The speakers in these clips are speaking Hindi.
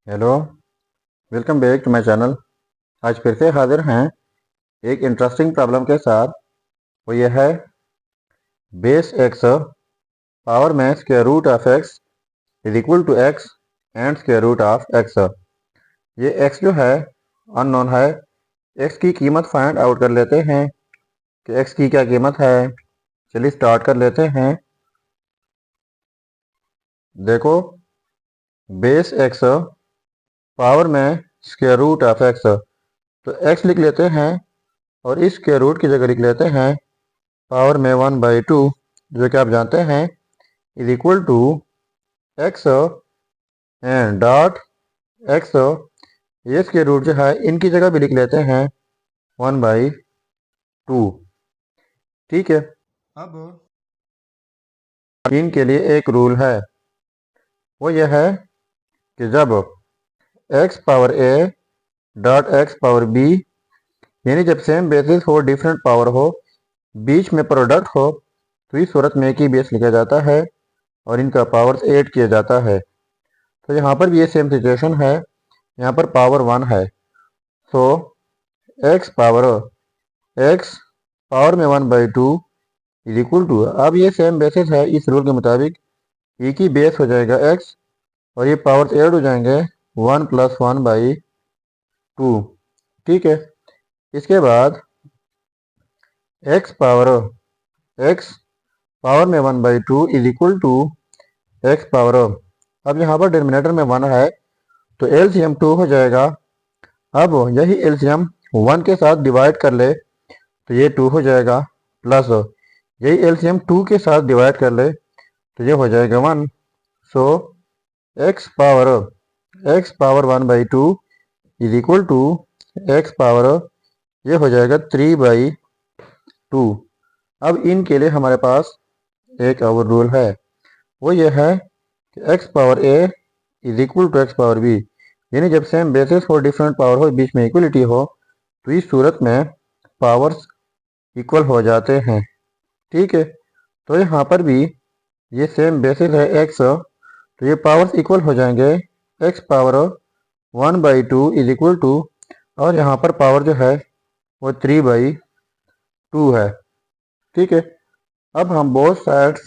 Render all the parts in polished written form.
Hello, welcome back to my channel. आज फिर से हाजिर हैं एक इंटरेस्टिंग प्रॉब्लम के साथ। वो ये है बेस एक्स पावर में square root of x is equal to x and square root of x. ये एक्स जो है अननोन है। एक्स की कीमत फाइंड आउट कर लेते हैं कि एक्स की क्या कीमत है। चलिए स्टार्ट कर लेते हैं। देखो, बेस एक्स पावर में स्क्वायर रूट ऑफ एक्स, तो एक्स लिख लेते हैं और इस स्क्वायर रूट की जगह लिख लेते हैं पावर में 1/2, जो कि आप जानते हैं is equal to x and dot x. ये इसके रूट जो है इनकी जगह भी लिख लेते हैं 1/2। ठीक है। अब इनके लिए एक रूल है, वो यह है कि जब x power A dot x power B, यानी जब सेम बेसिस हो डिफरेंट पावर हो, बीच में प्रोडक्ट हो, तो इस सूरत में एक ही बेस लिखा जाता है और इनका पावर्स ऐड किया जाता है। तो यहाँ पर भी ये सेम सिचुएशन है। यहाँ पर पावर 1 है, सो एक्स पावर में 1/2 इज इक्वल टू, अब ये सेम बेसिस है, इस रूल के मुताबिक एक ही बेस हो जाएगा एक्स और ये पावर्स ऐड हो जाएंगे 1 + 1/2। ठीक है। इसके बाद एक्स पावर में 1/2 is equal to x power, अब यहाँ पर डिनोमिनेटर में 1 है तो एलसीएम 2 हो जाएगा। अब यही एलसीएम 1 के साथ डिवाइड कर ले तो ये 2 हो जाएगा, प्लस यही एलसीएम 2 के साथ डिवाइड कर ले तो ये हो जाएगा 1। So X power 1/2 is equal to x power, ये हो जाएगा 3/2। अब इनके लिए हमारे पास एक और रूल है, वो ये है कि x power A is equal to x power B, यानी जब सेम बेसिस हो डिफरेंट पावर हो, बीच में इक्वलिटी हो, तो इस सूरत में पावर्स इक्वल हो जाते हैं। ठीक है। तो यहाँ पर भी ये सेम बेसिस है एक्स, तो ये पावर्स इक्वल हो जाएंगे। X power 1/2 is equal to, और यहाँ पर पावर जो है वो 3/2 है। ठीक है। अब हम बोथ साइड्स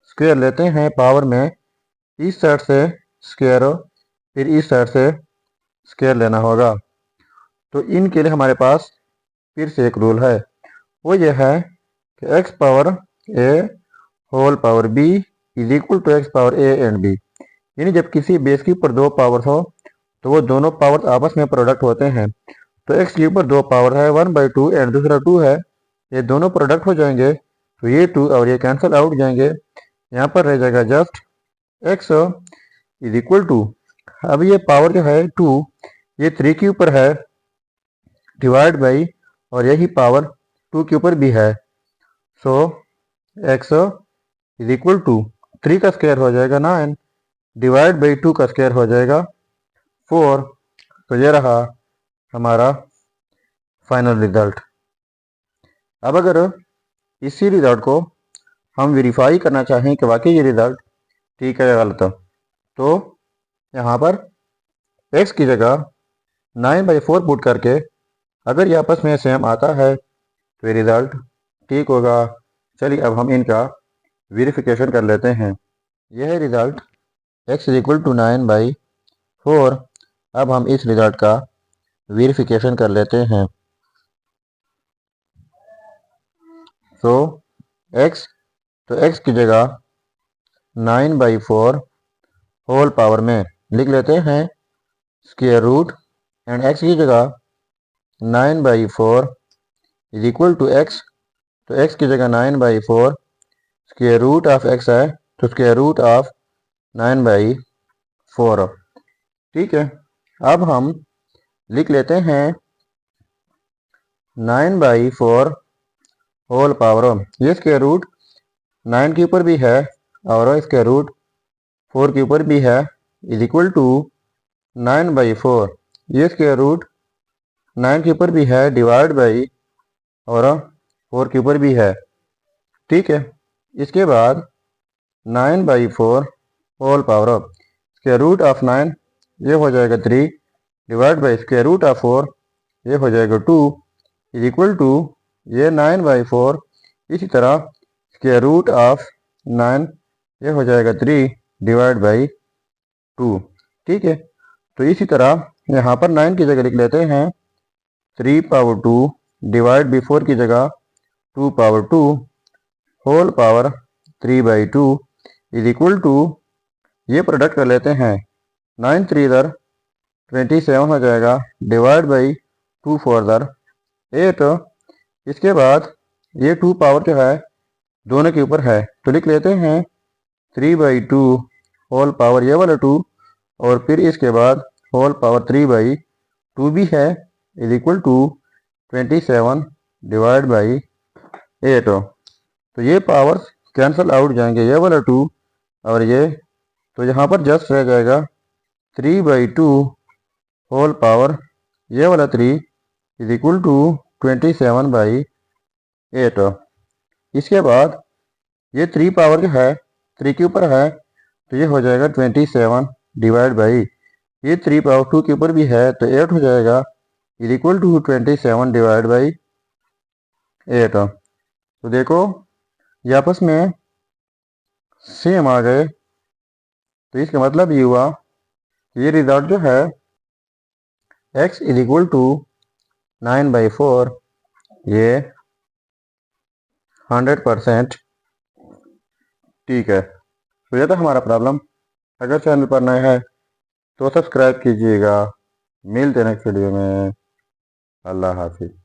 स्क्वायर लेते हैं पावर में, इस साइड से स्क्वायर फिर इस साइड से स्क्वायर लेना होगा। तो इनके लिए हमारे पास फिर से एक रूल है, वो ये है कि x power A whole power B is equal to x power A and B, यानी जब किसी बेस के ऊपर दो पावर्स हो तो वो दोनों पावर्स आपस में प्रोडक्ट होते हैं। तो एक्स के ऊपर दो पावर है 1/2 एंड दूसरा 2 है, ये दोनों प्रोडक्ट हो जाएंगे तो ये 2 और ये कैंसिल आउट जाएंगे। यहाँ पर रह जाएगा just x is equal to, अब ये पावर जो है 2 ये 3 के ऊपर है डिवाइड बाई, और यही पावर 2 के ऊपर भी है। सो एक्स इज इक्वल टू 3 का स्क्वायर हो जाएगा 9 डिवाइड बाई 2 का स्क्वायर हो जाएगा 4। तो ये रहा हमारा फाइनल रिजल्ट। अब अगर इसी रिजल्ट को हम वेरीफाई करना चाहें कि वाकई ये रिजल्ट ठीक है या गलत, तो यहाँ पर x की जगह 9/4 पुट करके अगर ये आपस में सेम आता है तो ये रिजल्ट ठीक होगा। चलिए अब हम इनका वेरिफिकेशन कर लेते हैं। यह है result x is equal to 9/4। अब हम इस रिजल्ट का वेरिफिकेशन कर लेते हैं। सो x की जगह 9/4 होल पावर में लिख लेते हैं स्क्वायर रूट, एंड x की जगह 9/4 इज इक्वल टू x, तो x की जगह 9/4 स्क्वायर रूट ऑफ x है, तो स्क्वायर रूट ऑफ 9/4। ठीक है। अब हम लिख लेते हैं 9/4 होल पावर, ये स्क्वायर रूट 9 के ऊपर भी है और स्क्वायर रूट 4 के ऊपर भी है, इज इक्वल टू 9/4, ये स्क्वायर रूट 9 के ऊपर भी है डिवाइड बाई और 4 के ऊपर भी है। ठीक है। इसके बाद 9/4 whole power square root of 9 ये हो जाएगा 3 divide by square root of 4 ये हो जाएगा 2 इज इक्वल टू ये 9/4 इसी तरह स्क्वायर रूट ऑफ 9 ये हो जाएगा 3 डिवाइड बाई 2। ठीक है, तो इसी तरह यहाँ पर 9 की जगह लिख लेते हैं 3 पावर 2 डिवाइड बाई 4 की जगह 2 power 2 whole power 3/2 is equal to ये प्रोडक्ट कर लेते हैं 9 3 इधर 27 हो जाएगा डिवाइड बाई 2 4 इधर 8। इसके बाद ये 2 पावर जो है दोनों के ऊपर है तो लिख लेते हैं 3/2 होल पावर ये वाला 2 और फिर इसके बाद होल पावर 3/2 भी है is equal to 27 divide by 8। तो ये पावर्स कैंसल आउट जाएंगे ये वाला 2 और ये, तो यहाँ पर जस्ट रह जाएगा 3/2 होल पावर ये वाला 3 इज इक्वल टू 27/8। इसके बाद ये 3 पावर जो है 3 के ऊपर है तो ये हो जाएगा 27 डिवाइड बाई ये 3 पावर 2 के ऊपर भी है तो 8 हो जाएगा is equal to 27 divide by 8। तो देखो ये आपस में सेम आ गए, तो इसका मतलब ये हुआ ये रिजल्ट जो है x इज इक्वल टू 9/4 ये 100% ठीक है। तो ये था हमारा प्रॉब्लम। अगर चैनल पर नए हैं तो सब्सक्राइब कीजिएगा। मिलते हैं नेक्स्ट वीडियो में। अल्लाह हाफिज़।